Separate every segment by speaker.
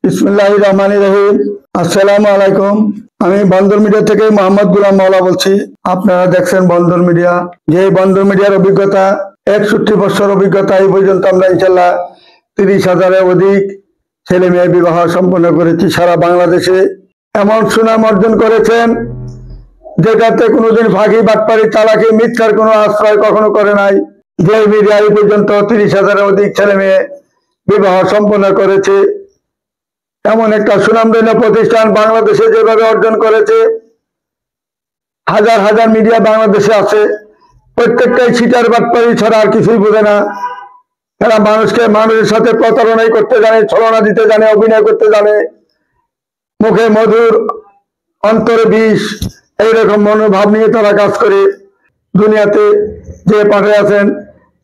Speaker 1: বিসমিল্লাহির রহমানির রহিম। আসসালামু আলাইকুম। আমি বন্দর মিডিয়া থেকে মোহাম্মদ গুলাম মাওলা বলছি। আপনারা দেখছেন বন্দর মিডিয়া। যে বন্দর মিডিয়ার অভিজ্ঞতা 61 বছর অভিজ্ঞতা। এই পর্যন্ত আমরা ইনশাল্লাহ 30,000-এর অধিক ছেলে মেয়ে বিবাহ সম্পন্ন করেছি সারা বাংলাদেশে। এমন সুনাম অর্জন করেছেন যেটাতে কোনোদিন ফাঁকি বাটপারি চালাকি মিথ্যার কোনো আশ্রয় কখনো করে নাই। যে মিডিয়া এই পর্যন্ত 30,000-এর অধিক ছেলে মেয়ে বিবাহ সম্পন্ন করেছে, এমন একটা সুনামধন্য প্রতিষ্ঠান বাংলাদেশে যেভাবে অর্জন করেছে, হাজার হাজার মিডিয়া বাংলাদেশে আছে, প্রত্যেকটাই ছিটার বাটপারি ছাড়া আর কিছুই বোঝে না। এরা মানুষের সাথে প্রতারণাই করতে জানে, ছলনা দিতে জানে, অভিনয় করতে জানে, মুখে মধুর অন্তরে বিষ, এইরকম মনোভাব নিয়ে তারা কাজ করে। দুনিয়াতে যে পাঠিয়ে আছেন,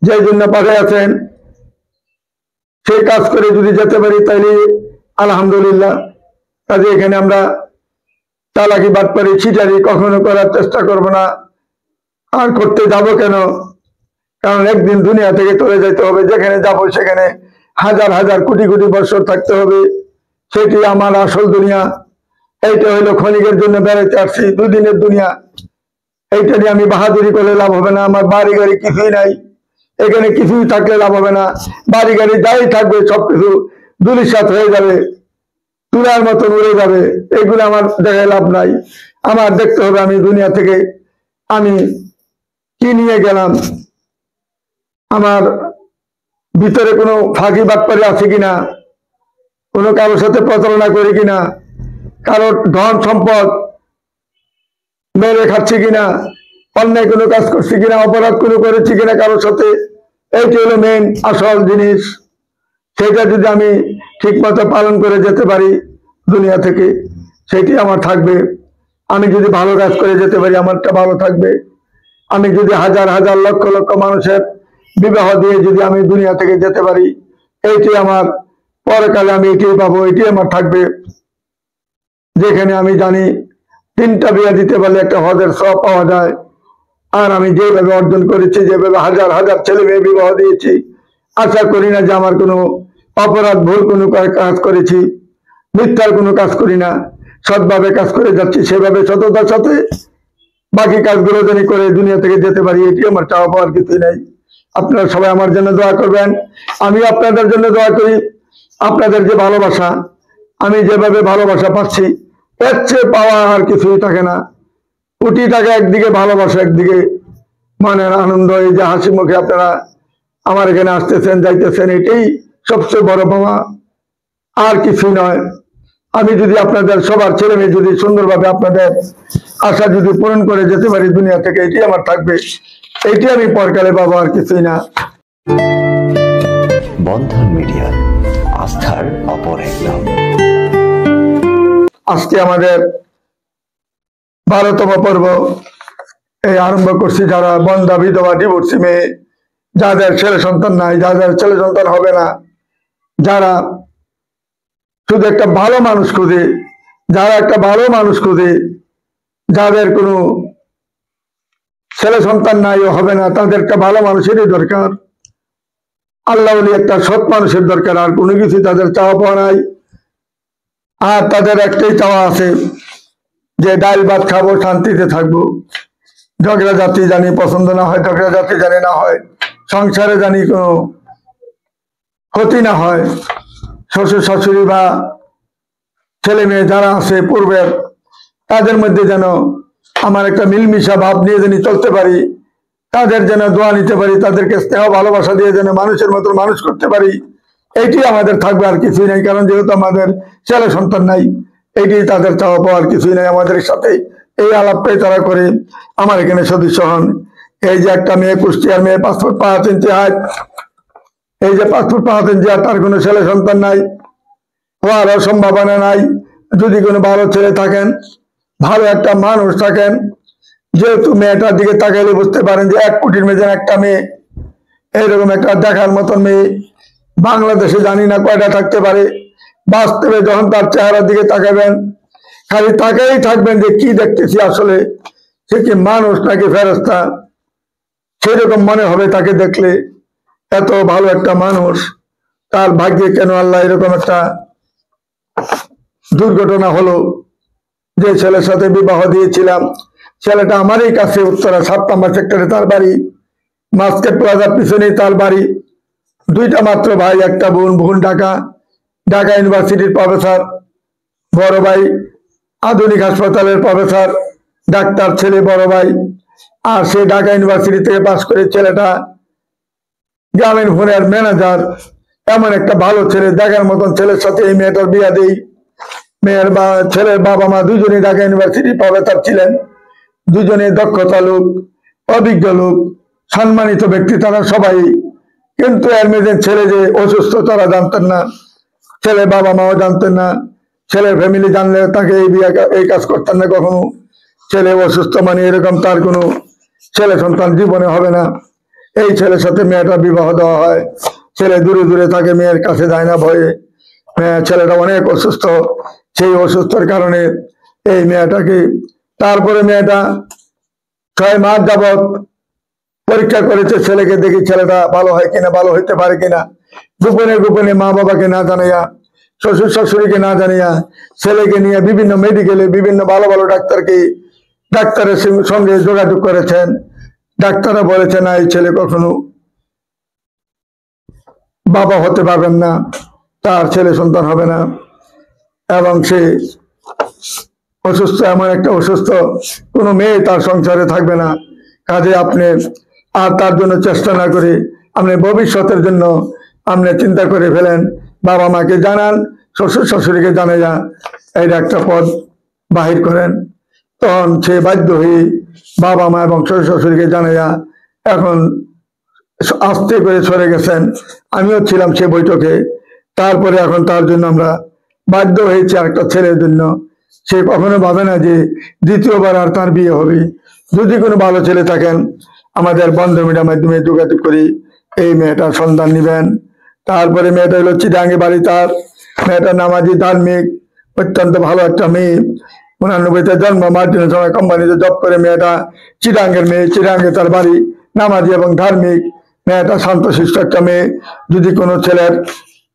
Speaker 1: যে জন্য পাঠিয়ে আছেন, সেই কাজ করে যদি যেতে পারি তাইলে আলহামদুলিল্লাহ। কাজে এখানে আমরা চালাকি বাটপারি ছিটারি কখনো করার চেষ্টা করব না, আর করতে যাব কেন? কারণ একদিন দুনিয়া থেকে চলে যেতে হবে। যেখানে যাব সেখানে হাজার হাজার কোটি কোটি বছর থাকতে হবে। সেটি আমার আসল দুনিয়া। এইটা হইলো ক্ষণিকের জন্য বেড়াইতে আসছি, দুদিনের দুনিয়া। এইটা নিয়ে আমি বাহাদুরি করলে লাভ হবে না। আমার বাড়ি গাড়ি কিছুই নাই, এখানে কিছুই থাকলে লাভ হবে না। বাড়ি গাড়ি যাই থাকবে সবকিছু ধুলিসাৎ হয়ে যাবে, তুলার মতন উড়ে যাবে। এগুলো আমার দেখায় লাভ নাই। আমার দেখতে হবে আমি দুনিয়া থেকে আমি কি নিয়ে গেলাম, আমার ভিতরে কোনো ফাঁকি বাটপারি আছে কিনা, কোনো কারোর সাথে প্রতারণা করি কিনা, কারোর ধন সম্পদ মেরে খাচ্ছি কিনা, অন্যায় কোনো কাজ করছি কিনা, অপরাধ কোনো করেছি কিনা কারোর সাথে। এইটি হলো মেন আসল জিনিস। সেটা যদি আমি ঠিক মতো পালন করে যেতে পারি দুনিয়া থেকে, সেটি আমার থাকবে। আমি যদি ভালো কাজ করে যেতে পারি, আমারটা ভালো থাকবে। আমি যদি হাজার হাজার লক্ষ লক্ষ মানুষের বিবাহ দিয়ে যদি আমি দুনিয়া থেকে যেতে পারি, এইটি আমার পরকালে আমি এটাই পাবো, এটি আমার থাকবে। যেখানে আমি জানি 3টা বিয়ে দিতে পারলে একটা হজের সওয়াব পাওয়া যায়। আর আমি যেভাবে অর্জন করেছি, যেভাবে হাজার হাজার ছেলে মেয়ে বিবাহ দিয়েছি, আশা করি না যে আমার কোনো অপরাধ ভুল কোনো কাজ করেছি। মিথ্যার কোনো কাজ করি না, সৎভাবে কাজ করে যাচ্ছি। সেভাবে সততার সাথে বাকি কাজগুলো যদি করে দুনিয়া থেকে যেতে পারি, এটি আমার চাওয়া পাওয়ার কিছুই নাই। আপনারা সবাই আমার জন্য দোয়া করবেন, আমি আপনাদের জন্য দোয়া করি। আপনাদের যে ভালোবাসা, আমি যেভাবে ভালোবাসা পাচ্ছি, এর চেয়ে পাওয়া আর কিছুই থাকে না। কোটি টাকা একদিকে, ভালোবাসা একদিকে, মনের আনন্দ, এই যে হাসি মুখে আপনারা আমার এখানে আসতেছেন যাইতেছেন, এটাই সবচেয়ে বড় পাওয়া, আর কিছুই নয়। আমি যদি আপনাদের সবার ছেলে মেয়ে যদি সুন্দরভাবে আপনাদের আশা যদি পূরণ করে যেতে পারি দুনিয়া থেকে, এটি আমার থাকবে, এটি আমি পরকালে পাবো, আর কিছুই না।
Speaker 2: বন্ধন মিডিয়া, আস্থার অপর এক নাম।
Speaker 1: আজকে আমাদের 12তম পর্ব এই আরম্ভ করছি। যারা বন্ধা বিধবা ডিভোর্সি মেয়ে, যাদের ছেলে সন্তান নাই, যাদের ছেলে সন্তান হবে না, যারা শুধু একটা ভালো মানুষ খুঁজে, যারা একটা ভালো মানুষ খুঁজে, যাদের কোনো ছেলে সন্তান নাই ও হবে না, তাদের একটা ভালো মানুষেরই দরকার। আল্লাহ বলি একটা সৎ মানুষের দরকার, আর কোনো কিছু তাদের চাওয়া পাওয়া নাই। আর তাদের একটাই চাওয়া আছে যে ডাল ভাত খাবো, শান্তিতে থাকবো, ঝগড়া জাতি জানি পছন্দ না হয়, ঝগড়া জাতি জানি না হয়, সংসারে জানি কোনো ক্ষতি না হয়, শ্বশুর শাশুড়ি বা ছেলে মেয়ে যারা আছে পূর্বের, তাদের মধ্যে যেন আমার একটা মিলমিশা ভাব নিয়ে যেন চলতে পারি, তাদের যেন দোয়া নিতে পারি, তাদেরকে স্নেহ ভালোবাসা দিয়ে যেন মানুষের মতো মানুষ করতে পারি, এইটি আমাদের থাকবে, আর কিছুই নাই। কারণ যেহেতু আমাদের ছেলে সন্তান নাই, এইটি তাদের চাওয়া পাওয়ার কিছুই নাই। আমাদের সাথে এই আলাপটাই তারা করে আমার এখানে সদস্য হন। এই যে একটা মেয়ে, কুষ্টিয়ার মেয়ে, পাসপোর্ট 5 ইঞ্চি হাইট, এই যে পাসপোর্ট 5 ইঞ্চি হাইট, তার কোনো ছেলে সন্তান নাই, হওয়ারও সম্ভাবনা নাই। যদি কোনো ভালো ছেলে থাকেন, ভালো একটা মানুষ থাকেন, যেহেতু মেয়েটার দিকে তাকাইলে বুঝতে পারেন যে 1 কোটির মেয়ে একটা মেয়ে, এইরকম একটা দেখার মতন মেয়ে বাংলাদেশে জানি না কয়টা থাকতে পারে। বাস্তবে যখন তার চেহারার দিকে তাকাবেন, খালি তাকাই থাকবেন যে কি দেখতেছি, আসলে সে কি মানুষ নাকি ফেরেশতা, সেরকম মনে হবে তাকে দেখলে। এত ভালো একটা মানুষ, তার ভাগ্যে কেন আল্লাহ এরকম একটা দুর্ঘটনা হলো। যে ছেলের সাথে বিবাহ দিয়েছিলাম, ছেলেটা আমারই কাছে, উত্তরা 7 নম্বর সেক্টরে তার বাড়ি, মার্কেট প্লাজার পিছনেই তার বাড়ি। দুইটা মাত্র ভাই, একটা বোন। বোন ঢাকা ইউনিভার্সিটির প্রফেসর, বড় ভাই আধুনিক হাসপাতালের প্রফেসর, ডাক্তার। ছেলে বড় ভাই, আর সে ঢাকা ইউনিভার্সিটি থেকে পাশ করে ছেলেটা গ্রামীণ ফোনের ম্যানেজার। এমন একটা ভালো ছেলে, দেখার মতন ছেলের সাথে এই মেয়েটার বিয়া দেই। ছেলের বাবা মা দুজনেই ঢাকা ইউনিভার্সিটির প্রফেসর ছিলেন, দুজনে দক্ষতা লোক, অভিজ্ঞ লোক, সম্মানিত ব্যক্তি তারা সবাই। কিন্তু এর মেয়েদের ছেলে যে অসুস্থ তারা জানতেন না, ছেলের বাবা মাও জানতেন না। ছেলের ফ্যামিলি জানলে তাকে এই কাজ করতেন না কখনো। ছেলে অসুস্থ মানে এরকম তার কোনো ছেলে সন্তান জীবনে হবে না। এই ছেলের সাথে মেয়েটা বিবাহ দেওয়া হয়। ছেলে দূরে দূরে থাকে, মেয়ের কাছে যায় না ভয়ে। ছেলেটা অনেক অসুস্থ, সেই অসুস্থর কারণে এই মেয়েটাকে, তারপরে মেয়েটা 6 মাস যাবৎ পরীক্ষা করেছে ছেলেকে, দেখি ছেলেটা ভালো হয় কিনা, ভালো হইতে পারে কিনা। গোপনে গোপনে মা বাবাকে না জানাইয়া, শ্বশুর শাশুড়িকে না জানিয়া, ছেলেকে নিয়ে বিভিন্ন মেডিকেলে বিভিন্ন ভালো ভালো ডাক্তারের সঙ্গে যোগাযোগ করেছেন। ডাক্তাররা বলেছে না, এই ছেলে কখনো বাবা হতে পারবেন না, তার ছেলে সন্তান হবে না, এবং সে অসুস্থ, এমন একটা অসুস্থ কোনো মেয়ে তার সংসারে থাকবে না। কাজে আপনি আর তার জন্য চেষ্টা না করে আপনি ভবিষ্যতের জন্য আপনি চিন্তা করে ফেলেন, বাবা মাকে জানান, শ্বশুর শাশুড়িকে জানাইয়া এইটা একটা পদ বাহির করেন। তখন সে বাধ্য হয়ে বাবা মা এবং শ্বশুর শাশুড়িকে জানাইয়া এখন আস্তে করে সরে গেছেন। আমিও ছিলাম সে বৈঠকে। তারপরে এখন তার জন্য আমরা বাধ্য হয়েছি আরেকটা ছেলের জন্য। সে কখনো ভাবে না যে দ্বিতীয়বার আর তার বিয়ে হবে। যদি কোনো ভালো ছেলে থাকেন, আমাদের বন্ধন মিডিয়ার মাধ্যমে যোগাযোগ করি এই মেয়েটার সন্ধান নিবেন। তারপরে মেয়েটা হলো চিটাঙ্গে বাড়ি তার। মেয়েটা নামাজি, ধার্মিক, অত্যন্ত ভালো একটা মেয়ে। 89-তে জন্ম, মার্টিনের সময় কোম্পানিতে জব করে। মেয়েটা চিটাঙ্গের মেয়ে, চিটাঙ্গে তার বাড়ি, নামাজি এবং ধার্মিক। মেয়েটা শান্তশিষ্ট একটা মেয়ে। যদি কোনো ছেলের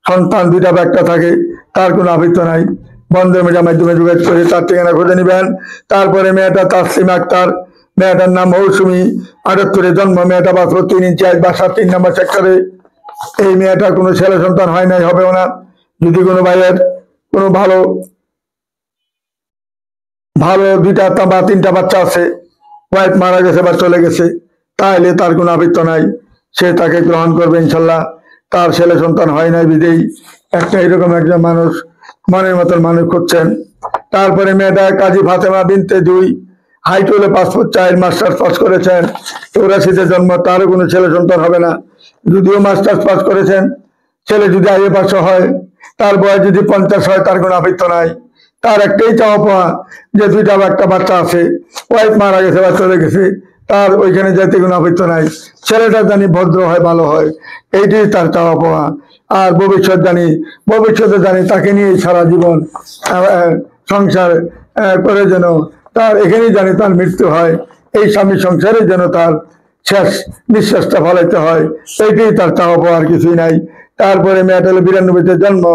Speaker 1: সন্তান দুইটা বা একটা থাকে, তার কোনো আপত্তি নাই, বন্ধন মিডিয়ার মাধ্যমে যোগাযোগ করে তার ঠিকানা খুঁজে নিবেন। তারপরে মেয়েটা তাসলিম আক্তার, মেয়েটার নাম মৌসুমী, 78-এ জন্ম। মেয়েটা 3 ইঞ্চি আজ, বাসা 3 নম্বর সেক্টরে। এই মেয়েটা কোনো ছেলে সন্তান হয় নাই, হবেও না। যদি কোনো ভাইয়ের কোনো ভালো ভালো 2টা বা 3টা বাচ্চা আছে, ওয়াইফ মারা গেছে বা চলে গেছে, তাহলে তার কোনো আপত্তি নাই, সে তাকে গ্রহণ করবে ইনশাল্লাহ। তার ছেলে সন্তান হয় নাই বিদেই একটা এরকম একজন মানুষ, মনের মতন মানুষ খুঁজছেন। তারপরে মেয়েটা কাজী ফাতেমা বিনতে 2, হাইট হলে 5 ফুট 4, মাস্টার্স পাস করেছেন। 84-তে জন্ম, তারও কোনো ছেলে সন্তান হবে না। যদিও মাস্টার্স পাস করেছেন, ছেলে যদি আইএ পাস হয়, তার বয়স যদি 50 হয়, তার কোনো আপত্তি নাই। তার একটাই চাওয়া পাওয়া যে 2টা বা একটা বাচ্চা আছে, ওয়াইফ মারা গেছে বা চলে গেছে, তার ওইখানে যেতে কোনো আপত্তি নাই। ছেলেটা জানি ভদ্র হয়, ভালো হয়, এইটাই তার চাওয়া পাওয়া। আর ভবিষ্যতে জানি তাকে নিয়ে সারা জীবন সংসার করে যেন তার এখানেই জানি তার মৃত্যু হয়। এই স্বামী সংসারে যেন তার শেষ নিঃশ্বাসটা ফলাইতে হয়, এইটাই তার চাওয়া পাওয়ার কিছুই নাই। তারপরে মেয়েটা হলো 92-তে জন্ম,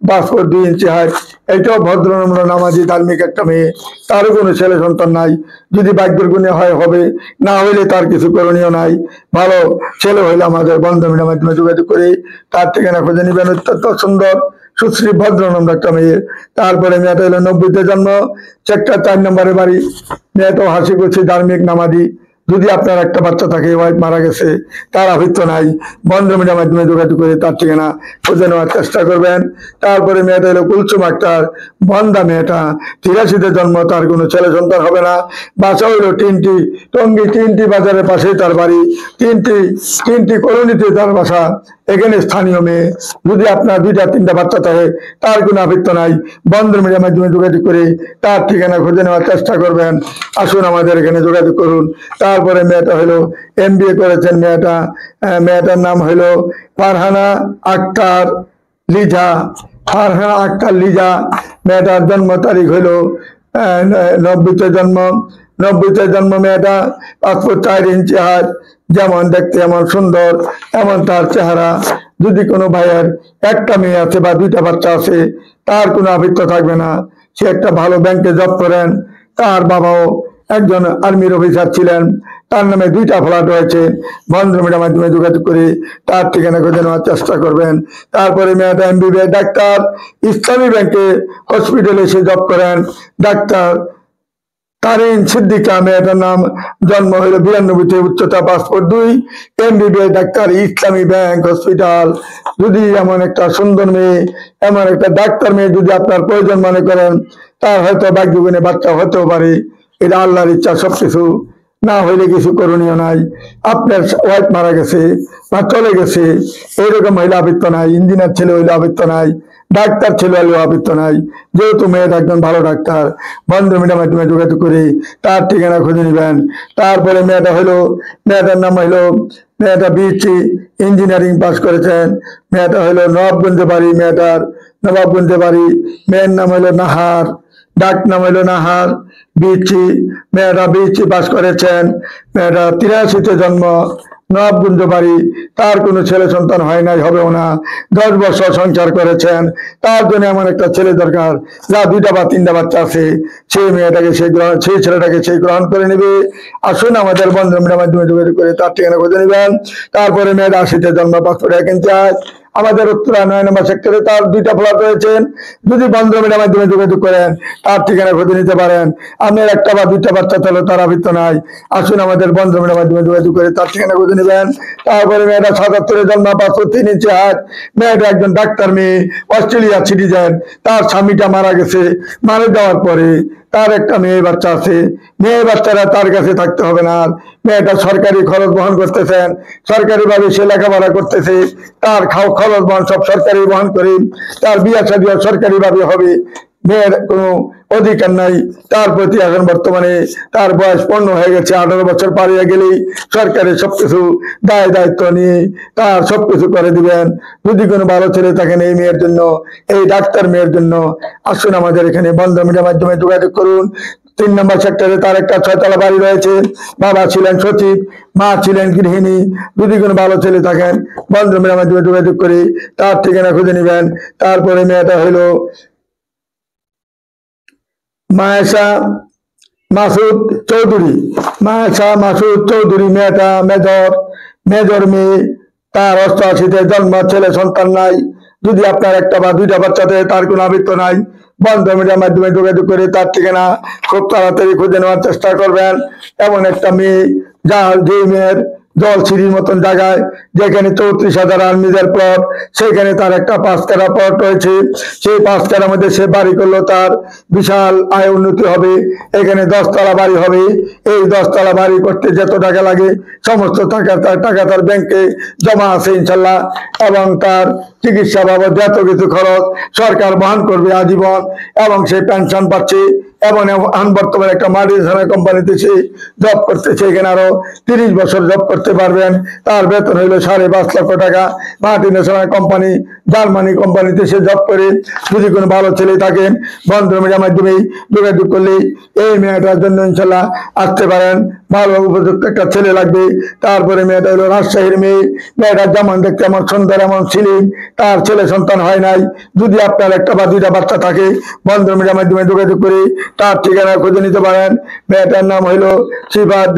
Speaker 1: 5 ফুট 2 ইঞ্চি হাইট। এটাও ভদ্র নম্র নামাজি ধার্মিক একটা মেয়ে, তারও কোনো ছেলে সন্তান নাই। যদি ভাগ্যের গুণে হয় হবে, না হইলে তার কিছু করণীয় নাই। ভালো ছেলে হইলে আমাদের বন্ধন মিডিয়ার মাধ্যমে যোগাযোগ করে তার ঠিকানা খুঁজে নিবেন। অত্যন্ত সুন্দর, সুশ্রী, ভদ্র নম্র একটা মেয়ে। তারপরে মেয়েটা হলো 90-তে জন্ম, সেক্টর 4 নম্বরে বাড়ি। মেয়েটাও হাসি খুশি, ধার্মিক, নামাজি। যদি আপনার একটা বাচ্চা থাকে, ওয়াইফ মারা গেছে, তার আপত্তি নাই, বন্ধন মিডিয়ার মাধ্যমে যোগাযোগ করে তার ঠিকানা খুঁজে নেওয়ার চেষ্টা করবেন। তারপরে মেয়েটা হলো কুলসুম আক্তার, বন্দা। মেয়েটা 83-তে জন্ম, তার কোনো ছেলে সন্তান হবে না। বাসা হইলো টঙ্গী 3টি বাজারের পাশেই তার বাড়ি, 3টি কলোনিতে তার বাসা। এখানে স্থানীয় মেয়ে। যদি আপনার 2টা 3টা বাচ্চা থাকে, তার কোনো আপত্তি নাই, বন্ধন মিডিয়ার মাধ্যমে যোগাযোগ করে তার ঠিকানা খুঁজে নেওয়ার চেষ্টা করবেন। আসুন আমাদের এখানে যোগাযোগ করুন। তারপরে মেয়েটা হলো MBA করেছেন। মেয়েটার নাম হলো ফারহানা আক্তার লিজা। ফারহানা আক্তার লিজা। মেয়েটার জন্ম তারিখ হলো 90-তে জন্ম। মেয়েটা 5 ফুট 4 ইঞ্চি হাইট। যেমন দেখতে এমন সুন্দর, এমন তার চেহারা। যদি কোনো ভাইয়ের একটা মেয়ে আছে বা 2টা বাচ্চা আছে, তার কোনো আপত্তি থাকবে না। সে একটা ভালো ব্যাংকে জব করেন, তার বাবাও একজন আর্মির অফিসার ছিলেন, তার নামে 2টা ফ্ল্যাট রয়েছে। বন্ধন মিডিয়ার মাধ্যমে যোগাযোগ করে তার ঠিকানা খুঁজে নেওয়ার চেষ্টা করবেন। তারপরে মেয়েটা MBBS ডাক্তার, ইসলামী ব্যাংকে হসপিটালে সে জব করেন। ডাক্তার তারিন সিদ্দিকা, মেয়েটার নাম, জন্ম হইল 92-তে, উচ্চতা 5'2", MBBS ডাক্তার, ইসলামী ব্যাংক হসপিটাল। যদি এমন একটা সুন্দর মেয়ে, এমন একটা ডাক্তার মেয়ে যদি আপনার প্রয়োজন মনে করেন, তার হয়তো ভাগ্যগুণে বাচ্চা হতেও পারে। এটা আল্লাহর ইচ্ছা, সবকিছু না হইলে কিছু করণীয় নাই। আপনার ওয়াইফ মারা গেছে বা চলে গেছে, এইরকম হইলে আবৃত্ত নাই। ইঞ্জিনিয়ার ছেলে হইলে আবৃত্ত নাই, ডাক্তার ছেলে হইলেও আবৃত্ত নাই। যেহেতু মেয়েটা একজন ভালো ডাক্তার, বন্ধন মিডিয়ার মাধ্যমে যোগাযোগ করে তার ঠিকানা খুঁজে নেবেন। তারপরে মেয়েটার নাম হইলো, মেয়েটা BSc ইঞ্জিনিয়ারিং পাস করেছেন। মেয়েটা হইলো নবাবগঞ্জে বাড়ি, নবাবগঞ্জে বাড়ি। মেয়ের নাম হইলো নাহার, ডাক নাম হইলো নাহার। মেয়েটা BSc পাস করেছেন। মেয়েটা 83-তে জন্ম, নবাবগঞ্জ বাড়ি। তার কোনো ছেলে সন্তান হয় নাই, হবেও না। 10 বছর সংসার করেছেন। তার জন্য এমন একটা ছেলে দরকার যা 2টা বা 3টা বাচ্চা আছে। সেই ছেলেটাকে সে গ্রহণ করে নেবে। আসুন আমাদের বন্ধন মিডিয়ার মাধ্যমে যোগাযোগ করে তার ঠিকানা খুঁজে নেবেন। তারপরে মেয়েটা 80-তে জন্ম, পাসপোর্ট চায়। আমাদের উত্তরা 9 নম্বর সেক্টরে তার 2টা ফ্ল্যাট রয়েছেন। যদি বন্ধন মিডিয়ার মাধ্যমে যোগাযোগ করেন তার ঠিকানা খুঁজে নিতে পারেন। আপনার 1টা বা 2টা বাচ্চা তাহলে তার আবৃত্ত নাই। আসুন আমাদের বন্ধন মিডিয়ার মাধ্যমে যোগাযোগ করে তার ঠিকানা খুঁজে নেবেন। তারপরে মেয়েটা 77-এ জন্ম, 5'3" হাইট। মেয়েটা একজন ডাক্তার মেয়ে, অস্ট্রেলিয়া সিটিজেন। তার স্বামীটা মারা গেছে। মারা যাওয়ার পরে তার একটা মেয়ে বাচ্চা আছে। মেয়ে বাচ্চারা তার কাছে থাকতে হবে না। মেয়েটা সরকারি খরচ বহন করতেছেন, সরকারি ভাবে সে লেখাপড়া করতেছে। তার খরচ বহন সব সরকারি বহন করে। তার বিয়ে শাদী সরকারি ভাবে হবে। মেয়ের কোনো অধিকার নাই তার প্রতি। এখন বর্তমানে তার বয়স 15 হয়ে গেছে। 18 বছর পারিয়ে গেলেই সরকারের সবকিছু দায়িত্ব নিয়ে তার সবকিছু করে দিবেন। যদি কোনো ভালো ছেলে থাকেন এই মেয়ের জন্য, এই ডাক্তার মেয়ের জন্য, আসুন আমাদের এখানে বন্ধন মিডিয়ার মাধ্যমে যোগাযোগ করুন। 3 নম্বর সেক্টরে তার একটা 6তলা বাড়ি রয়েছে। বাবা ছিলেন সচিব, মা ছিলেন গৃহিণী। যদি কোনো ভালো ছেলে থাকেন বন্ধন মিডিয়ার মাধ্যমে যোগাযোগ করে তার ঠিকানা খুঁজে নেবেন। তারপরে মেয়েটা হইলো মায়েশা মাসুদ চৌধুরী, মেয়েটা মেজর মেয়ে। তার 88-তে জন্ম, ছেলে সন্তান নাই। যদি আপনার 1টা বা 2টা বাচ্চাতে তার কোনো আবৃত্ত নাই, বন্ধন মিডিয়ার মাধ্যমে যোগাযোগ করে তার ঠিকানা খুব তাড়াতাড়ি খুঁজে নেওয়ার চেষ্টা করবেন। এমন একটা মেয়ে যে মেয়ের জলছিরির মতন জায়গায়, যেখানে 34,000 আর্মিদের প্লট, সেখানে তার একটা 5 কাঠা প্লট রয়েছে। সেই 5 কাঠার মধ্যে সে বাড়ি করলো, তার বিশাল আয় উন্নতি হবে। এখানে 10 তলা বাড়ি হবে। এই 10 তলা বাড়ি করতে যত টাকা লাগে সমস্ত টাকা তার ব্যাংকে জমা আছে ইনশাল্লাহ। এবং তার চিকিৎসা বাবদ যত কিছু খরচ সরকার বহন করবে আজীবন। এবং সে পেনশন পাচ্ছে। এবং বর্তমানে একটা মাল্টিনেশনাল কোম্পানিতে সে জব করতেছে। এখানে আরো 30 বছর জব করতে পারবেন। তার বেতন হইল 5.5 লক্ষ টাকা। মাল্টিনেশনাল কোম্পানি, জার্মানি কোম্পানিতে সে জব করে। যদি কোনো ভালো ছেলে থাকেন বন্ধন মিডিয়ার মাধ্যমে যোগাযোগ করলে এই মেয়েটার জন্য ইনশাল্লাহ আসতে পারেন। ভালো উপযুক্ত একটা ছেলে লাগবে। তারপরে মেয়েটা হলো রাজশাহীর মেয়ে। মেয়েটা যেমন দেখতে এমন সুন্দর, এমন ছিলেন, তার ছেলে সন্তান হয় নাই। যদি আপনার 1টা বা 2টা বাচ্চা থাকে বন্ধন মিডিয়ার মাধ্যমে যোগাযোগ করে তার ঠিকানা খুঁজে নিতে পারেন। মেয়েটার নাম হইলো সিফাত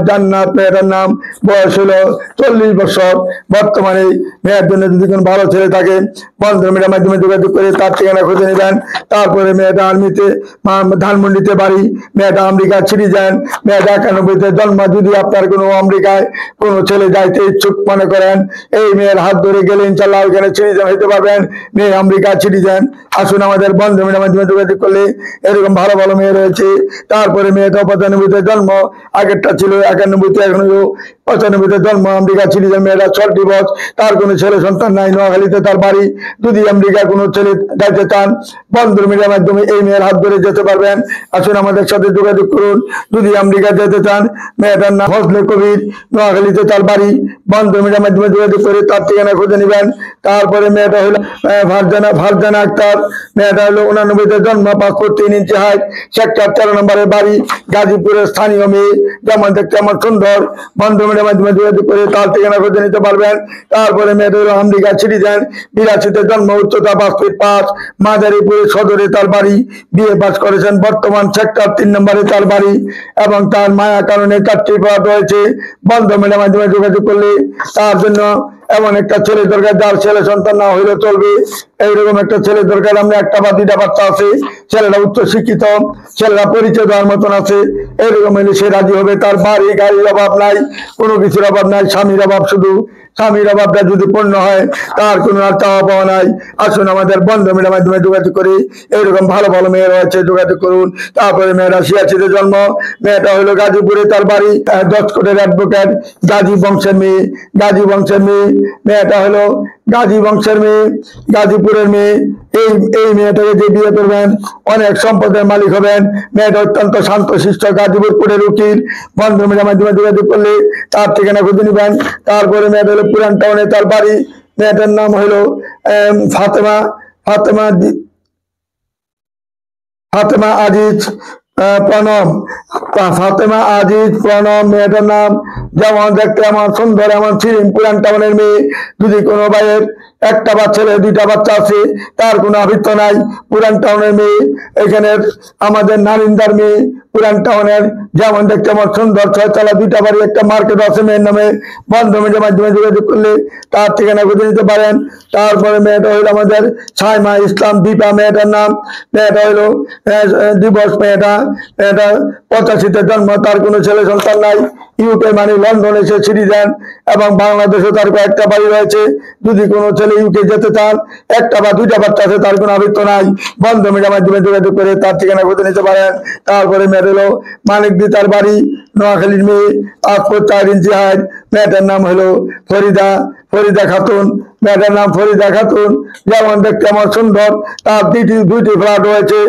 Speaker 1: জান্নাত। মেয়েটার নাম, বয়স হলো 40 বছর। বর্তমানে মেয়ের জন্য যদি কোনো ভালো ছেলে থাকে বন্ধন মিডিয়ার মাধ্যমে যোগাযোগ করে তার ঠিকানা খুঁজে নেবেন। তারপরে মেয়েটা আর্মিতে, ধানমন্ডিতে বাড়ি। মেয়েটা আমেরিকা সিটিজেন। মেয়েটা 91-তে জন্ম। যদি আপনার কোনো আমেরিকায় কোনো ছেলে যাইতে ইচ্ছুক মনে করেন, এই মেয়ের হাত ধরে গেলে ইনশাল্লাহ ওইখানে সিটিজেন হইতে পারবেন। মেয়ে আমেরিকা সিটিজেন। আসুন আমাদের বন্ধন মিডিয়ার মাধ্যমে যোগাযোগ করলে এরকম ভালো ভালো মেয়ে রয়েছে। তারপরে মেয়েটা 95-তে জন্ম, আগেরটা ছিল 91-তে, এখন 95-তে জন্ম, আমেরিকা সিটিজেন। মেয়েটা 6 ডিভোর্স, তার কোনো ছেলে সন্তান নাই। নোয়াখালীতে তার বাড়ি। যদি আমেরিকা কোনো ছেলে যাইতে চান বন্ধন মিডিয়ার মাধ্যমে এই মেয়ের হাত ধরে যেতে পারবেন। আসুন আমাদের সাথে যোগাযোগ করুন। যদি আমেরিকা যেতে চান মেয়েটার নাম ফজলে কবির, নোয়াখালীতে তার বাড়ি। বন্ধন মিডিয়ার মাধ্যমে যোগাযোগ করে তার ঠিকানা খুঁজে নেবেন। তারপরে মেয়েটা হলো ফারজানা আক্তার, মেয়েটা হলো 89-তে জন্ম, 5 ফুট 3 ইঞ্চি হাইট, সেক্টর 13 নম্বরের বাড়ি, গাজীপুরের স্থানীয় মেয়ে, যেমন দেখতে আমার সুন্দর। বন্ধুমের মাধ্যমে যোগাযোগ করে তার ঠিকানা খুঁজে নিতে পারবেন। তারপরে মেয়েটা হলো আমেরিকা সিটিজেন, 82-তে জন্ম, উচ্চতা 5 ফিট 5, মাদারীপুরের সদরে তার বাড়ি, বিয়ে পাস করেছেন, বর্তমান সেক্টর 3 নম্বরে তার বাড়ি, এবং তার মায়া কারণে 4টি ফ্ল্যাট রয়েছে। বন্ধুমের মাধ্যমে যোগাযোগ করলে তার জন্য এমন একটা ছেলে দরকার যার ছেলে সন্তান না হইলে চলবে, এইরকম একটা ছেলে দরকার। আমরা 1টা বা 2টা বাচ্চা আছে, ছেলেরা উচ্চ শিক্ষিত, ছেলেরা পরিচয় দেওয়ার মতন আছে, এরকম হলে সে রাজি হবে। তার বাড়ি গাড়ির অভাব নাই, কোনো কিছুর অভাব নাই, স্বামীর অভাব শুধু। স্বামীর অভাবটা যদি পূর্ণ হয় তার কোনো আর চাওয়া পাওয়া নাই। আসুন আমাদের বন্ধুমের মাধ্যমে যোগাযোগ করি, এইরকম ভালো ভালো মেয়ে রয়েছে, যোগাযোগ করুন। তারপরে মেয়েরা 86-তে জন্ম, মেয়েটা হলো গাজীপুরে তার বাড়ি, 10 কোটের অ্যাডভোকেট, গাজী বংশের মেয়ে, গাজী বংশের মেয়ে, মেয়েটা হলো গাজী বংশের মেয়ে, গাজীপুরের মেয়ে। এই মেয়েটাকে যে বিয়ে করবেন অনেক সম্পদের মালিক হবেন। মেয়েটা অত্যন্ত শান্তশিষ্ট, গাজীপুর কোর্টের উকিল। বন্ধুমের মাধ্যমে যোগাযোগ করলে তার ঠিকানা খুঁজে নিবেন। তারপরে মেয়েটা হলো পুরান টাউনে তার বাড়ি, মেয়েটার নাম হলো ফাতেমা ফাতেমা ফাতেমা আজিজ প্রণব, ফাতেমা আজিজ প্রণব, মেয়েটার নাম। যেমন দেখতে এমন সুন্দর, এমন ছিলেন, পুরান টাউনের মেয়ে। যদি কোনো ভাইয়ের 1টা বা ছেলে 2টা বাচ্চা আছে, তার কোনো আবৃত্ত নাই। পুরান টাউনের মেয়ে, এখানের আমাদের নারিন্দার মেয়ে, পুরান টাউনের। যেমন দেখতে আমার সুন্দর, 6 তলা 2টা বাড়ি, একটা মার্কেট আছে মেয়ের নামে। বন্ধুমের মাধ্যমে যোগাযোগ করলে তার ঠিকানা খুঁজে নিতে পারেন। তারপরে মেয়েটা হইলো আমাদের সাইমা ইসলাম দীপা, মেয়েটার নাম। মেয়েটা হইলো ডিভোর্স মেয়েটা, মেয়েটা 85-তে জন্ম, তার কোনো ছেলে সন্তান নাই। ইউকে মানে লন্ডনে সে সিটিজেন, এবং বাংলাদেশে তার কয়েকটা বাড়ি রয়েছে। যদি কোনো ছেলে ইউকে যেতে চান, 1টা বা 2টা বাচ্চা আছে, তার কোনো আবৃত্ত নাই। বন্ধুমের মাধ্যমে যোগাযোগ করে তার ঠিকানা খুঁজে নিতে পারেন। তারপরে মেয়েটা হলো মানিকদি তার বাড়ি, নোয়াখালীর মেয়ে, 5 ফুট 4 ইঞ্চি হাইট, মেয়েটার নাম হলো ফরিদা খাতুন, মেয়েটার নাম ফরিদা খাতুন। যেমন দেখতে আমার সুন্দর, তার দুইটি ফ্ল্যাট রয়েছে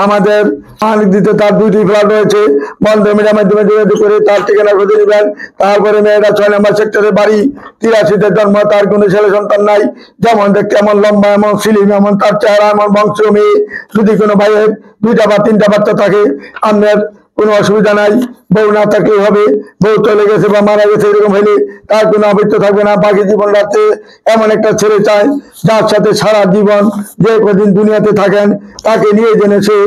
Speaker 1: আমাদের মানিকদিতে, তার 2টি ফ্ল্যাট রয়েছে। বন্ধুমের মাধ্যমে যোগাযোগ করে তার ঠিকানা খুঁজে নিবেন। তারপরে মেয়েটা 6 নম্বর সেক্টরের বাড়ি, 83-তে জন্ম, তার কোনো ছেলে সন্তান নাই। যেমন দেখতে এমন লম্বা, এমন সিলিম, এমন তার চেহারা, এমন বংশ মেয়ে। যদি কোনো ভাইয়ের 2টা বা 3টা বাচ্চা থাকে, আপনার কোনো অসুবিধা নাই। বউ না থাকলেই হবে, বউ চলে গেছে বা মারা গেছে, এরকম হলে তার কোনো আবৃত্ত থাকবে না। বাকি জীবন রাতে এমন একটা ছেলে চায় যার সাথে সারা জীবন, যে কদিন দুনিয়াতে থাকেন, তাকে নিয়ে জেনে সে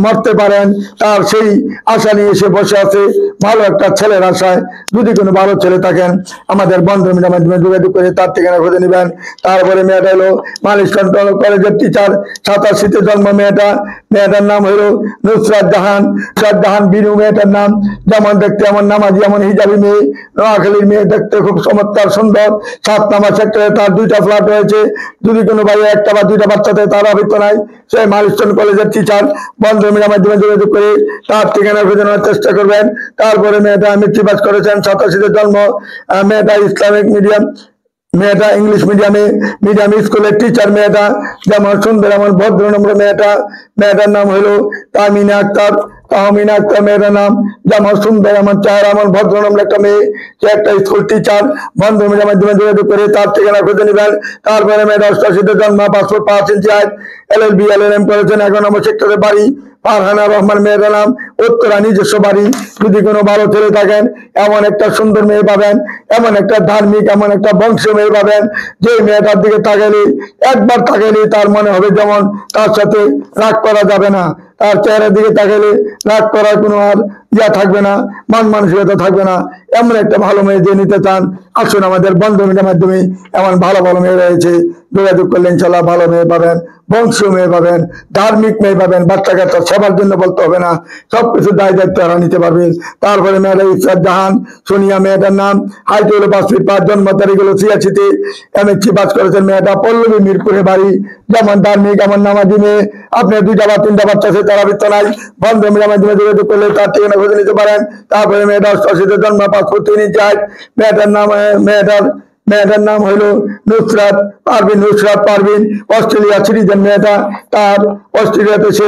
Speaker 1: মরতে পারেন, তার সেই আশা নিয়ে সে বসে আছে, ভালো একটা ছেলের আশায়। যদি কোনো ভালো ছেলে থাকেন, আমাদের বন্ধুমের মাধ্যমে যোগাযোগ করে তার ঠিকানা খুঁজে নেবেন। তারপরে মেয়েটা হলো মালিশ কন্ট্রোল কলেজের টিচার, 87-তে জন্ম, মেয়েটার নাম হলো নুসরাত জাহান বিনু, মেয়েটার নাম। যেমন দেখতে এমন নামাজি, এমন হিজাবি মেয়ে, নোয়াখালীর মেয়ে, দেখতে খুব চমৎকার সুন্দর। 7 নম্বর সেক্টরে তার 2টা ফ্ল্যাট রয়েছে। যদি কোনো ভাই 1টা বা 2টা বাচ্চাতে, তার আবৃত্ত নাই। সে মালিস্টন কলেজের টিচার। বন্ধুমের মাধ্যমে যোগাযোগ করে তার ঠিকানা খুঁজে নেওয়ার চেষ্টা করবেন। তারপরে মেয়েটা মেট্রিক পাস করেছেন, 87-তে জন্ম, মেয়েটা ইসলামিক মিডিয়াম, মেয়েটা ইংলিশ মিডিয়াম স্কুলের টিচার। মেয়েটা যেমন সুন্দর, এমন ভদ্র নম্র মেয়েটার নাম হলো তাহমিনা আক্তার, মেয়েটার নাম। যেমন সুন্দর, এমন চেহারা, এমন ভদ্র নম্র একটা মেয়ে, সে একটা স্কুল টিচার। বন্ধুমের মাধ্যমে যোগাযোগ করে তার ঠিকানা খুঁজে নেবেন। তারপরে মেয়েটা 88-তে জন্ম, 5 ফুট 5 ইঞ্চি হাইট, LLB LLM করেছেন, 11 নম্বর সেক্টরের বাড়ি, ফারহানা রহমান, মেয়েটার নাম। উত্তরা নিজস্ব বাড়ি। যদি কোনো ভালো ছেলে থাকেন, এমন একটা সুন্দর মেয়ে পাবেন, এমন একটা ধার্মিক, এমন একটা বংশীয় মেয়ে পাবেন, যে মেয়েটার দিকে একবার তাকাইলে তার মনে হবে যেমন তার সাথে রাগ করা যাবে না। তার চেহারার দিকে তাকাইলে রাগ করার কোনো আর থাকবে না, মান মানসিকতা থাকবে না। এমন একটা ভালো মেয়ে যে নিতে চান, আসুন আমাদের বন্ধুমের মাধ্যমে এমন ভালো ভালো মেয়ে রয়েছে। যোগাযোগ করলে ইনশাল্লাহ ভালো মেয়ে পাবেন, বংশীয় মেয়ে পাবেন, ধার্মিক মেয়ে পাবেন। বাচ্চা কাচ্চা সেবার জন্য বলতে হবে না, সবকিছু দায় দায়িত্ব এরা নিতে পারবেন। তারপরে মেয়েটা ইসরাত জাহান সোনিয়া, মেয়েটার নাম। হাইট হলো 5 ফিট 5, জন্ম তারিখ হলো 86-তে, MSc পাস করেছেন। মেয়েটা পল্লবী মিরপুরে বাড়ি। যেমন ধার্মিক, এমন নামাজি মেয়ে। আপনার 2টা বা 3টা বাচ্চা আছে, তার আবৃত্ত নাই। বন্ধুমের মাধ্যমে যোগাযোগ করলে তার ঠিকানা খুঁজে নিতে পারেন। তারপরে মেয়েটা 88-তে জন্ম, 5 ফুট 3 ইঞ্চি হাইট, মেয়েটার নাম মেয়েটার নাম হইল নুসরাত পারভিন। অস্ট্রেলিয়া সিটিজেন মেয়েটা। তার অস্ট্রেলিয়াতে সে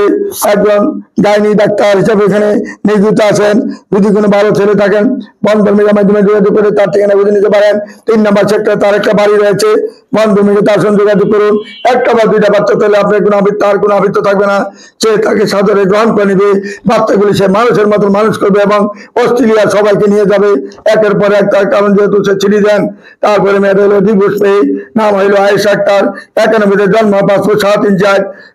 Speaker 1: একজন গাইনি ডাক্তার হিসেবে এখানে নিয়োজিত আছেন। যদি কোনো ভালো ছেলে থাকেন বন্ধন মিডিয়ার মাধ্যমে যোগাযোগ করে তার ঠিকানা বুঝে নিতে পারেন। 3 নম্বর সেক্টরে তার একটা বাড়ি রয়েছে। বন্ধন মিডিয়া তার সঙ্গে যোগাযোগ করুন। একটা বা দুইটা বাচ্চা পেলে আপনার তার কোনো আবৃত্ত থাকবে না। সে তাকে সাদরে গ্রহণ করে নিবে। বাচ্চাগুলি সে মানুষের মতো মানুষ করবে এবং অস্ট্রেলিয়া সবাইকে নিয়ে যাবে একের পর এক। তার কারণ যেহেতু সে সিটিজেন। তারপরে মেয়েটা হলো ডিভোর্স পেয়ে, নাম হইলো আয়েশা আক্তার। 91-তে জন্ম, পাসপোর্ট 7 ইঞ্চ।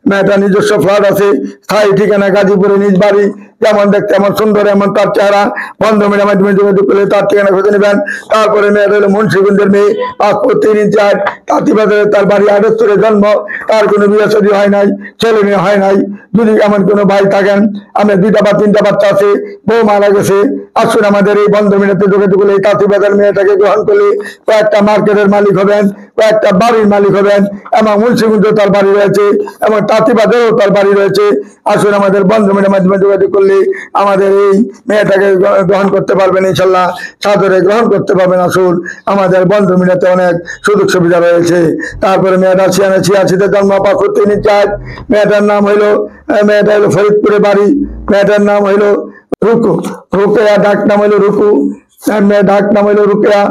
Speaker 1: মেয়েটা নিজস্ব ফ্ল্যাট আছে, স্থায়ী ঠিকানা গাজীপুরে, নিজ বাড়ি। যেমন দেখতে এমন সুন্দর, এমন তার চেহারা। বন্ধ মিডিয়ার মাধ্যমে যোগাযোগ করলে তার ঠিকানা খুঁজে নেবেন। তারপরে মেয়েটা হলো মুন্সিগঞ্জের মেয়ে, পাসপোর্ট 3 ইঞ্চ। তাঁতিবাজারে তার বাড়ি, 78-এ জন্ম। তার কোনো বিয়ে শাদী হয় নাই, ছেলে মেয়ে হয় নাই। যদি এমন কোনো ভাই থাকেন, আমি 2টা বা 3টা বাচ্চা আছে, বউ মারা গেছে, আসুন আমাদের এই বন্ধ মিডিয়াতে যোগাযোগ করলে এই তাঁতিবাজার মেয়েটাকে গ্রহণ করলে কয়েকটা মার্কেটের মালিক হবেন, কয়েকটা বাড়ির মালিক হবেন। এবং মুন্সিগঞ্জে তার বাড়ি রয়েছে এবং তাঁতিবাজারেও তার বাড়ি রয়েছে। আসুন আমাদের বন্ধ মিডিয়ার মাধ্যমে যোগাযোগ করলে আমাদের এই মেয়েটাকে গ্রহণ করতে পারবেন, ইনশাল্লাহ সাদরে গ্রহণ করতে পারবেন। আসুন আমাদের বন্ধ মিডিয়াতে অনেক সুযোগ সুবিধা রয়েছে। তারপরে মেয়েটা 86-তে জন্ম, পাসপোর্ট 3 ইঞ্চ। মেয়েটার নাম হইলো ফরিদপুরে বাড়ি। মেয়েটার নাম হইলো রুকেয়া, ডাক নাম হইলো রুকু। মেয়ে ডাক নাম হইলো রুকেয়া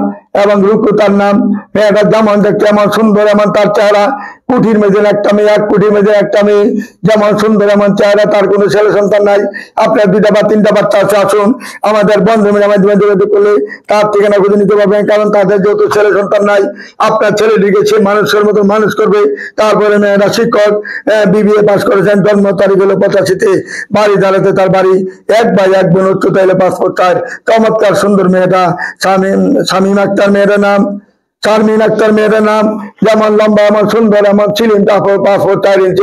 Speaker 1: এবং রুকু তার নাম। মেয়েটা যেমন দেখতে এমন সুন্দর, এমন তার চেহারা। কুঠির মেজের একটা মেয়ে, 1 কুঠির মেজের একটা মেয়ে, যেমন সুন্দর এমন চেহারা। তার কোনো ছেলে সন্তান নাই। আপনার 2টা বা 3টা বাচ্চা আছে, আসুন আমাদের বন্ধু মিডিয়ার মাধ্যমে যোগাযোগ করলে তার ঠিকানা খুঁজে নিতে পারবেন। কারণ তাদের যেহেতু ছেলে সন্তান নাই, আপনার ছেলেটিকে সে মানুষের মতো মানুষ করবে। তারপরে মেয়েরা শিক্ষক, BBA পাস করেছেন। জন্ম তারিখ হলো 85-তে, বাড়ি দাঁড়াতে তার বাড়ি, 1 ভাই 1 বোন, উচ্চতা হলো পাসপোর্ট 4। চমৎকার সুন্দর মেয়েটা। শামীম আক্তার মেয়েটার নাম, শারমিন আক্তার মেয়েটার নাম। যেমন লম্বা, এমন সুন্দর, এমন ছিলেন, পাসপোর্ট 4 ইঞ্চ।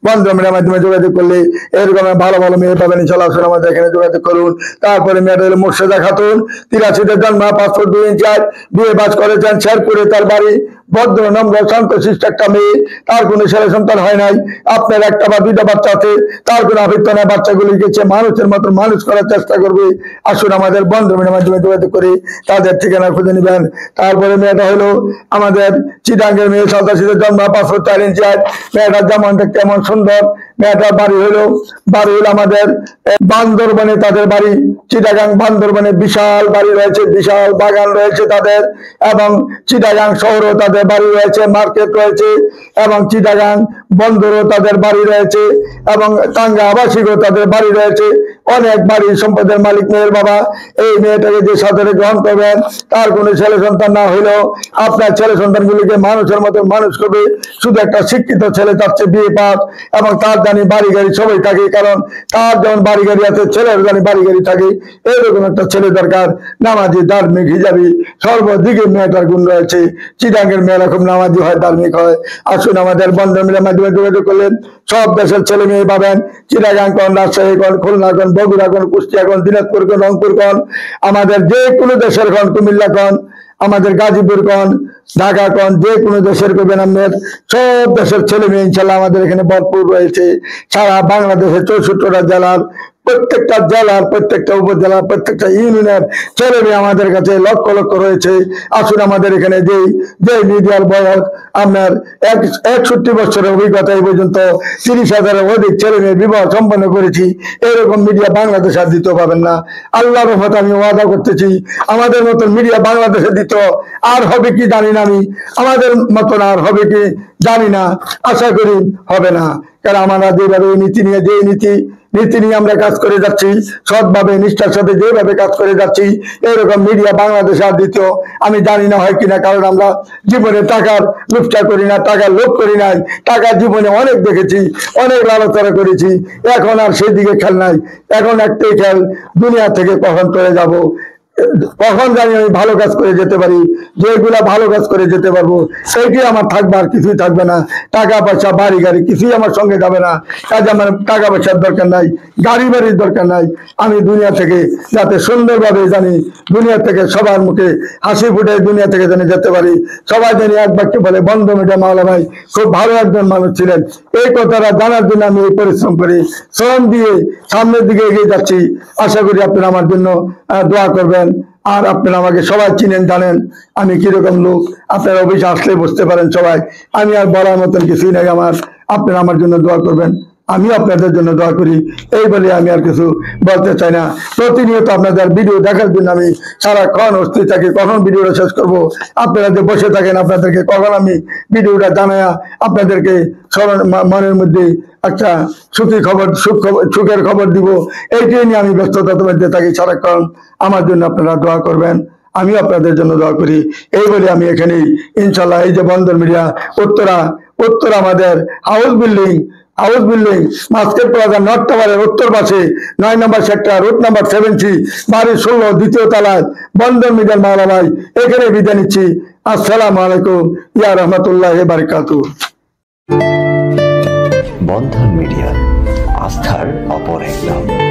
Speaker 1: বন্ধ মিডিয়ার মাধ্যমে যোগাযোগ করলে এরকম ভালো ভালো মেয়ে পাবেন, ইনশাআল্লাহ। আসুন আমাদের এখানে যোগাযোগ করুন। তারপরে মেয়েটা হলো মুর্শেদা খাতুন, 83-তে জন্ম, পাসপোর্ট 2 ইঞ্চ। বিয়ে পাস করেছেন, শেরপুরে তার বাড়ি। ভদ্র, নম্র, শান্তশিষ্ট একটা মেয়ে। তার কোনো ছেলে সন্তান হয় নাই। আপনার 1টা বা 2টা বাচ্চা আছে, তার কোনো আবৃত্ত নাই। বাচ্চাগুলিকে সে মানুষের মতো মানুষ করার চেষ্টা করবে। আসুন আমাদের বন্ধ মিডিয়ার মাধ্যমে যোগাযোগ করে তাদের ঠিকানা খুঁজে নেবেন। তারপরে মেয়েটা হলো আমাদের চিটাঙ্গের মেয়ে, 87-তে জন্ম, পাসপোর্ট 4 ইঞ্চ। মেয়েটা যেমন দেখতে এমন সুন্দর। মেয়েটার বাড়ি হলো আমাদের বান্দরবনে তাদের বাড়ি। চিটাগাং বান্দরবনে বিশাল বাড়ি রয়েছে, বিশাল বাগান রয়েছে তাদের। এবং চিটাগাং শহরও তাদের বাড়ি রয়েছে, মার্কেট রয়েছে। এবং চিটাগাং বন্দরও তাদের বাড়ি রয়েছে এবং টাঙ্গা আবাসিকও তাদের বাড়ি রয়েছে। অনেক বাড়ি সম্পদের মালিক মেয়ের বাবা। এই মেয়েটাকে যে সাদরে গ্রহণ করবেন, তার কোনো ছেলে সন্তান না হইলেও আপনার ছেলে সন্তানগুলিকে মানুষের মতো মানুষ করবে। শুধু একটা শিক্ষিত ছেলে, তার চেয়ে বিয়ে পাস এবং তার জানি বাড়ি গাড়ি সবাই থাকে। কারণ তার যেমন বাড়ি গাড়ি আছে, ছেলের জানি বাড়ি গাড়ি থাকে। এইরকম একটা ছেলে দরকার, নামাজি, ধার্মিক, হিজাবি, সর্বদিকে মেয়েটার গুণ রয়েছে। চিটাঙ্গের মেয়েরা খুব নামাজি হয়, ধার্মিক হয়। আসুন আমাদের বন্ধন মিডিয়ার মাধ্যমে যোগাযোগ করলেন সব দেশের ছেলে মেয়ে পাবেন। চিটাগাং কোন, রাজশাহী কোন, খুলনা কোন, বগুড়া কোন, কুষ্টিয়া কোন, দিনাজপুর কোন, রংপুর কোন, আমাদের যে কোনো দেশের কোন, কুমিল্লা কোন, আমাদের গাজীপুর কোন, ঢাকা কোন, যে কোনো দেশের করবেন। আপনার সব দেশের ছেলে মেয়ে ইনশাল্লাহ আমাদের এখানে ভরপুর রয়েছে। সারা বাংলাদেশের 64টা জেলার, প্রত্যেকটা জেলার, প্রত্যেকটা উপজেলার, প্রত্যেকটা ইউনিয়নের ছেলে মেয়ে আমাদের কাছে লক্ষ লক্ষ রয়েছে। আসুন আমাদের এখানে যে মিডিয়ার বয়স আপনার 61 বছরের অভিজ্ঞতা, এই পর্যন্ত 30,000-এর অধিক ছেলে মেয়ে বিবাহ সম্পন্ন করেছি। এরকম মিডিয়া বাংলাদেশ আর দিতে পাবেন না। আল্লাহর রহমতে আমি ওয়াদা করতেছি, আমাদের মতন মিডিয়া বাংলাদেশে দিত আর হবে কি জানি না আমি, আমাদের মতন আর হবে কি জানি না, আশা করি হবে না। কারণ আমরা যেভাবে নীতি নিয়ে আমরা কাজ করে যাচ্ছি, সৎভাবে নিষ্ঠার সাথে যেভাবে কাজ করে যাচ্ছি, এরকম মিডিয়া বাংলাদেশে আর দ্বিতীয় আমি জানি না হয় কিনা। কারণ আমরা জীবনে টাকার লোভটা করি না, টাকার লোভ করি নাই। টাকা জীবনে অনেক দেখেছি, অনেক লালচনা করেছি। এখন আর সেই দিকে খেল নাই। এখন একটাই খেল, দুনিয়া থেকে কখন চলে যাব, কখন জানি আমি ভালো কাজ করে যেতে পারি, যেগুলা ভালো কাজ করে যেতে পারবো সেইটি আমার থাকবে, আর কিছুই থাকবে না। টাকা পয়সা, বাড়ি গাড়ি কিছুই আমার সঙ্গে যাবে না। কাজে আমার টাকা পয়সার দরকার নাই, গাড়ি বাড়ির দরকার নাই। আমি দুনিয়া থেকে যাতে সুন্দরভাবে জানি, দুনিয়া থেকে সবার মুখে হাসি ফুটে দুনিয়া থেকে জানি যেতে পারি। সবাই জানি এক বাক্যে বলে, বন্ধ মিডিয়া মাওলা ভাই খুব ভালো একজন মানুষ ছিলেন। এই কথাটা জানার জন্য আমি এই পরিশ্রম করি, শ্রম দিয়ে সামনের দিকে এগিয়ে যাচ্ছি। আশা করি আপনারা আমার জন্য দোয়া করবেন। আর আপনারা আমাকে সবাই চিনেন, জানেন আমি কিরকম লোক। আপনারা অফিসে আসলে বুঝতে পারেন সবাই। আমি আর বলার মতন কিছুই নাই আমার। আপনারা আমার জন্য দোয়া করবেন, আমি আপনাদের জন্য দোয়া করি, এই বলে আমি আর কিছু বলতে চাই না। প্রতিনিয়ত আপনাদের ভিডিও দেখার জন্য আমি সারাক্ষণ অস্থির থাকি, কখন ভিডিওটা শেষ করব। আপনারা যে বসে থাকেন, আপনাদেরকে কখন আমি ভিডিওটা জানায়া আপনাদেরকে মনের মধ্যে একটা সুখের খবর দিব, এইটাই নিয়ে আমি ব্যস্ততার মধ্যে থাকি সারাক্ষণ। আমার জন্য আপনারা দোয়া করবেন, আমি আপনাদের জন্য দোয়া করি, এই বলে আমি এখানেই ইনশাল্লাহ এই যে বন্দর মিডিয়া উত্তর আমাদের হাউস বিল্ডিং মাস্কেট প্লাজা নর্থ টাওয়ারের উত্তর পাশে 9 নম্বর সেক্টর, রুট নাম্বার 70, বাড়ি 16, দ্বিতীয় তলায় বন্দর মিডিয়ার মাওলা ভাই। এখানে বিদায় নিচ্ছি। আসসালামু আলাইকুম ইয়া রহমতুল্লাহি বারাকাতুহু।
Speaker 2: বন্ধন মিডিয়া, আস্থার অপর এক নাম।